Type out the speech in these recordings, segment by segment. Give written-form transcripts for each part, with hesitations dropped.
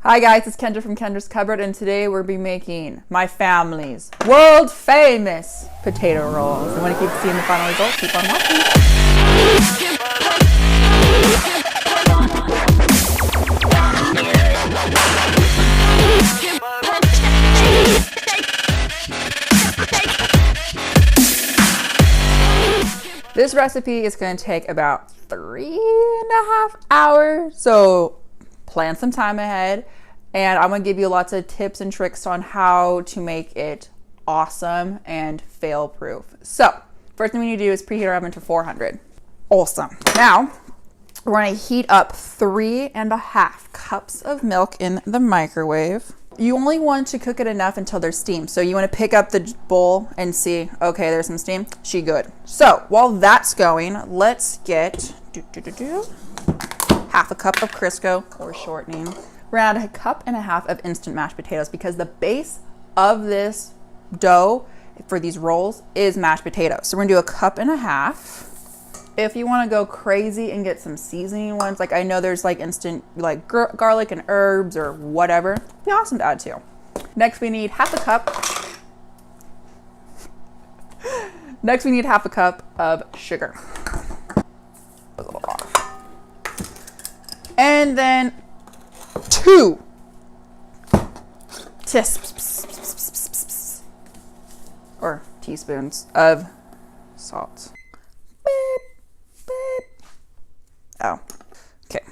Hi guys, it's Kendra from Kendra's Cupboard, and today we'll be making my family's world famous potato rolls. And when you keep seeing the final results, keep on watching. This recipe is going to take about 3.5 hours, so plan some time ahead, and I'm gonna give you lots of tips and tricks on how to make it awesome and fail proof. So first thing we need to do is preheat our oven to 400. Awesome. Now we're gonna heat up 3.5 cups of milk in the microwave. You only want to cook it enough until there's steam. So you want to pick up the bowl and see, okay, there's some steam. She good. So while that's going, let's get half a cup of Crisco or shortening. We're gonna add 1.5 cups of instant mashed potatoes because the base of this dough for these rolls is mashed potatoes. So we're gonna do 1.5 cups. If you want to go crazy and get some seasoning ones, like I know there's like instant like garlic and herbs or whatever, it'd be awesome to add too. Next we need 1/2 cup. Next we need 1/2 cup of sugar. And then 2 teaspoons of salt. Oh, okay.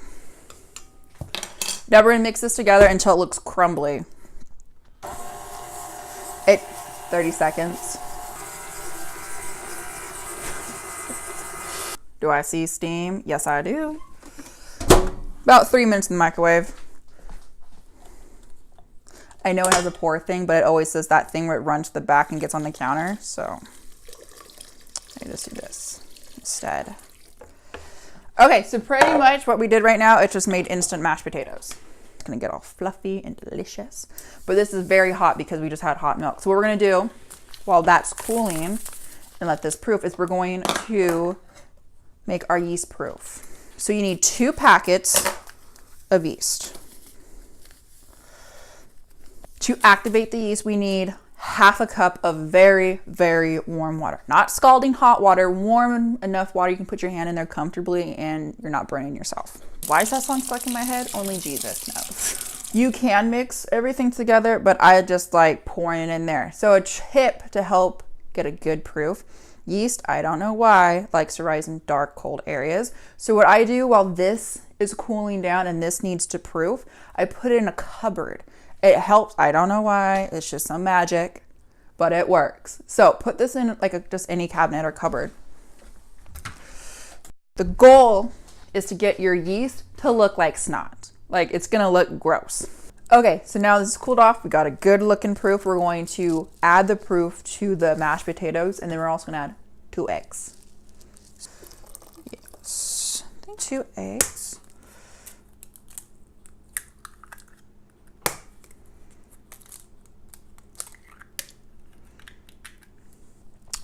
Now we're gonna mix this together until it looks crumbly. 30 seconds. Do I see steam? Yes, I do. About 3 minutes in the microwave. I know it has a pour thing, but it always says that thing where it runs to the back and gets on the counter. So I just do this instead. Okay, so pretty much what we did right now, it just made instant mashed potatoes. It's gonna get all fluffy and delicious. But this is very hot because we just had hot milk. So what we're gonna do while that's cooling and let this proof is we're going to make our yeast proof. So you need 2 packets of yeast. To activate the yeast, we need 1/2 cup of very, very warm water. Not scalding hot water, warm enough water you can put your hand in there comfortably and you're not burning yourself. Why is that song stuck in my head? Only Jesus knows. You can mix everything together, but I just like pouring it in there. So a tip to help get a good proof. Yeast, I don't know why, likes to rise in dark, cold areas. So what I do while this is cooling down and this needs to proof, I put it in a cupboard. It helps. I don't know why. It's just some magic, but it works. So put this in like just any cabinet or cupboard. The goal is to get your yeast to look like snot. Like it's gonna look gross. Okay, so now this is cooled off. We got a good looking proof. We're going to add the proof to the mashed potatoes, and then we're also gonna add 2 eggs. Yes, I think 2 eggs.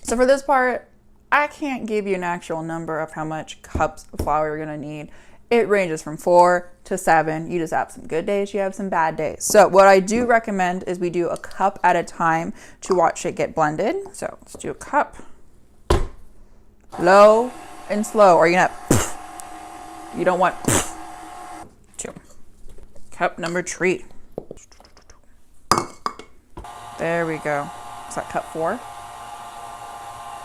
So for this part, I can't give you an actual number of how much cups of flour you're gonna need. It ranges from 4 to 7. You just have some good days, you have some bad days. So what I do recommend is we do 1 cup at a time to watch it get blended. So let's do 1 cup. Low and slow, or you don't want 2. Cup number 3. There we go. Is that cup 4?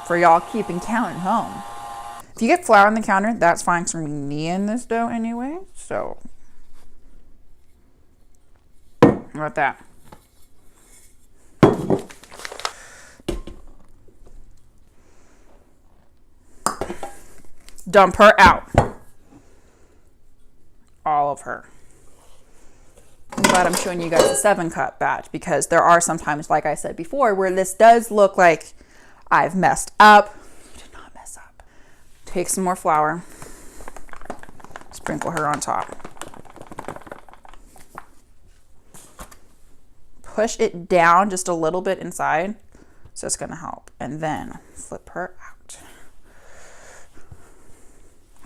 For y'all keeping count at home. If you get flour on the counter, that's fine because we're gonna be kneading this dough anyway. So, how about that? Dump her out. All of her. I'm glad I'm showing you guys a 7-cup batch because there are sometimes, like I said before, where this does look like I've messed up. You did not mess up. Take some more flour. Sprinkle her on top. Push it down just a little bit inside. So it's gonna help. And then flip her out.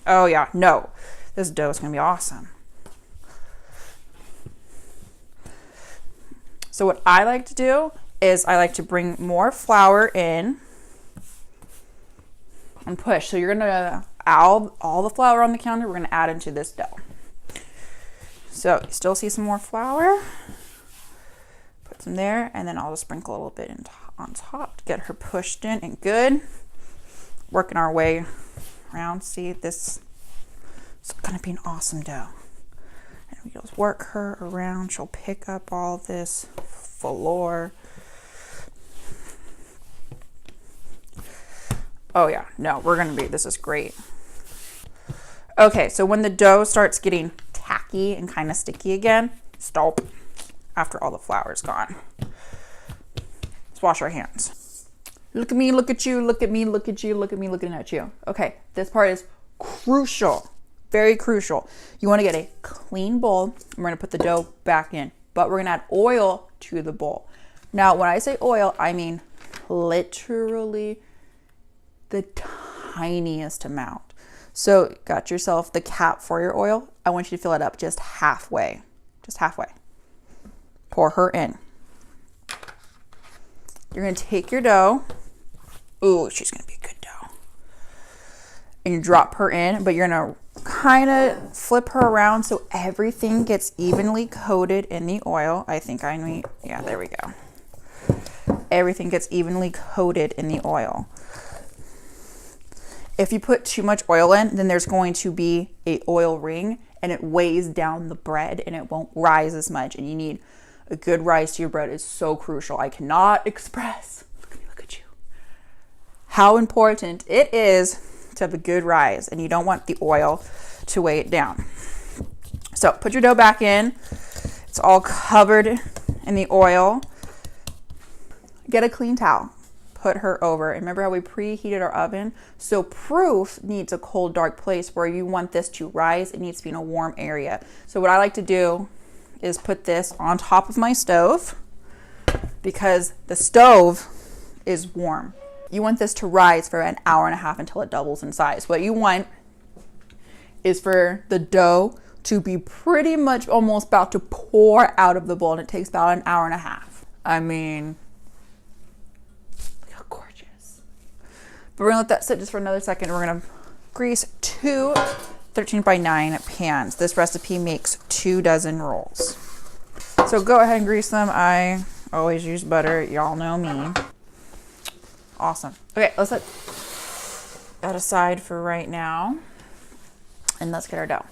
Oh yeah, no. This dough is gonna be awesome. So what I like to do is I like to bring more flour in and push. So you're gonna all the flour on the counter, we're gonna add into this dough. So you still see some more flour. Put some there, and then I'll just sprinkle a little bit on top to get her pushed in and good. Working our way around. See, this is gonna be an awesome dough. And we just work her around. She'll pick up all this flour. Oh yeah, no, this is great. Okay, so when the dough starts getting tacky and kind of sticky again, stop after all the flour is gone. Let's wash our hands. Look at me, look at you, look at me, look at you, look at me, looking at you. Okay, this part is crucial, very crucial. You want to get a clean bowl. We're going to put the dough back in, but we're going to add oil to the bowl. Now, when I say oil, I mean literally the tiniest amount. So got yourself the cap for your oil. I want you to fill it up just halfway. Just halfway. Pour her in. You're going to take your dough. Ooh, she's going to be a good dough. And you drop her in, but you're going to kind of flip her around so everything gets evenly coated in the oil. I think I need, yeah, there we go. Everything gets evenly coated in the oil. If you put too much oil in, then there's going to be an oil ring and it weighs down the bread and it won't rise as much. And you need a good rise to your bread. Is so crucial. I cannot express, look at you, how important it is to have a good rise, and you don't want the oil to weigh it down. So put your dough back in. It's all covered in the oil. Get a clean towel. Put her over. And remember how we preheated our oven? So proof needs a cold, dark place. Where you want this to rise, it needs to be in a warm area. So what I like to do is put this on top of my stove because the stove is warm. You want this to rise for an hour and a half until it doubles in size. What you want is for the dough to be pretty much almost about to pour out of the bowl, and it takes about an hour and a half. I mean, but we're gonna let that sit just for another second. We're gonna grease 2 13x9 pans. This recipe makes 2 dozen rolls. So go ahead and grease them. I always use butter. Y'all know me. Awesome. Okay, let's set that aside for right now. And let's get our dough.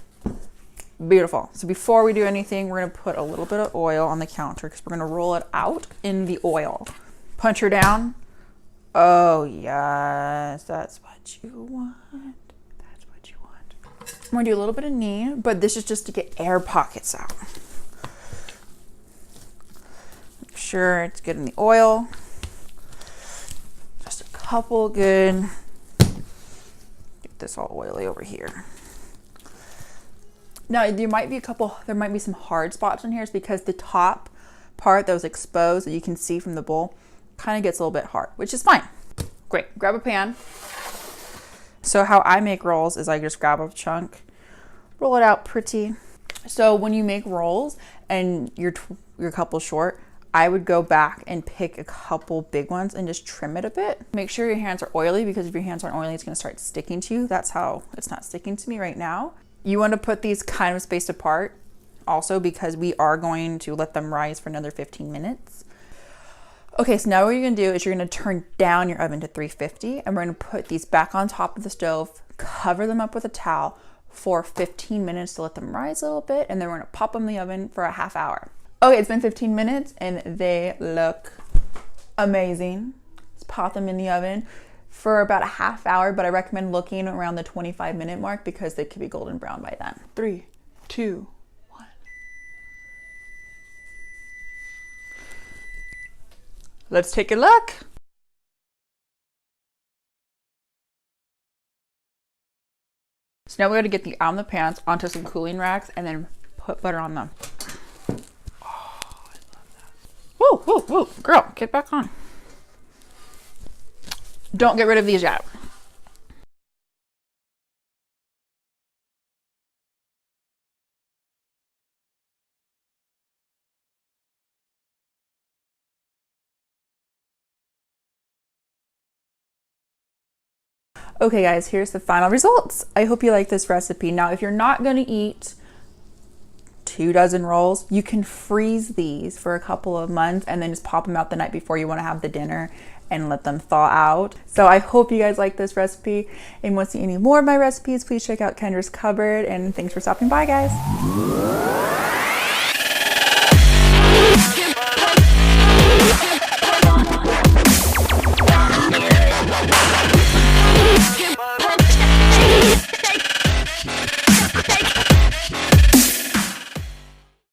Beautiful. So before we do anything, we're gonna put a little bit of oil on the counter because we're gonna roll it out in the oil. Punch her down. Oh, yes, that's what you want. That's what you want. I'm going to do a little bit of knee, but this is just to get air pockets out. Make sure it's good in the oil. Just a couple good. Get this all oily over here. Now, there might be some hard spots in here. It's because the top part that was exposed that you can see from the bowl kind of gets a little bit hard, which is fine. Great. Grab a pan. So how I make rolls is I just grab a chunk, roll it out pretty. So when you make rolls and you're a couple short, I would go back and pick a couple big ones and just trim it a bit. Make sure your hands are oily, because if your hands aren't oily, it's going to start sticking to you. That's how it's not sticking to me right now. You want to put these kind of spaced apart also, because we are going to let them rise for another 15 minutes. Okay, so now what you're gonna do is you're gonna turn down your oven to 350, and we're gonna put these back on top of the stove, cover them up with a towel for 15 minutes to let them rise a little bit, and then we're gonna pop them in the oven for a half hour. Okay, it's been 15 minutes and they look amazing. Let's pop them in the oven for about a half hour, but I recommend looking around the 25-minute mark because they could be golden brown by then. 3, 2, let's take a look. So now we're gonna get the out of the pans onto some cooling racks and then put butter on them. Oh, I love that. Woo, woo, woo, girl, get back on. Don't get rid of these yet. Okay guys, here's the final results. I hope you like this recipe. Now, if you're not gonna eat 24 rolls, you can freeze these for a couple of months and then just pop them out the night before you want to have the dinner and let them thaw out. So I hope you guys like this recipe, and want to see any more of my recipes, please check out Kendra's Cupboard, and thanks for stopping by, guys.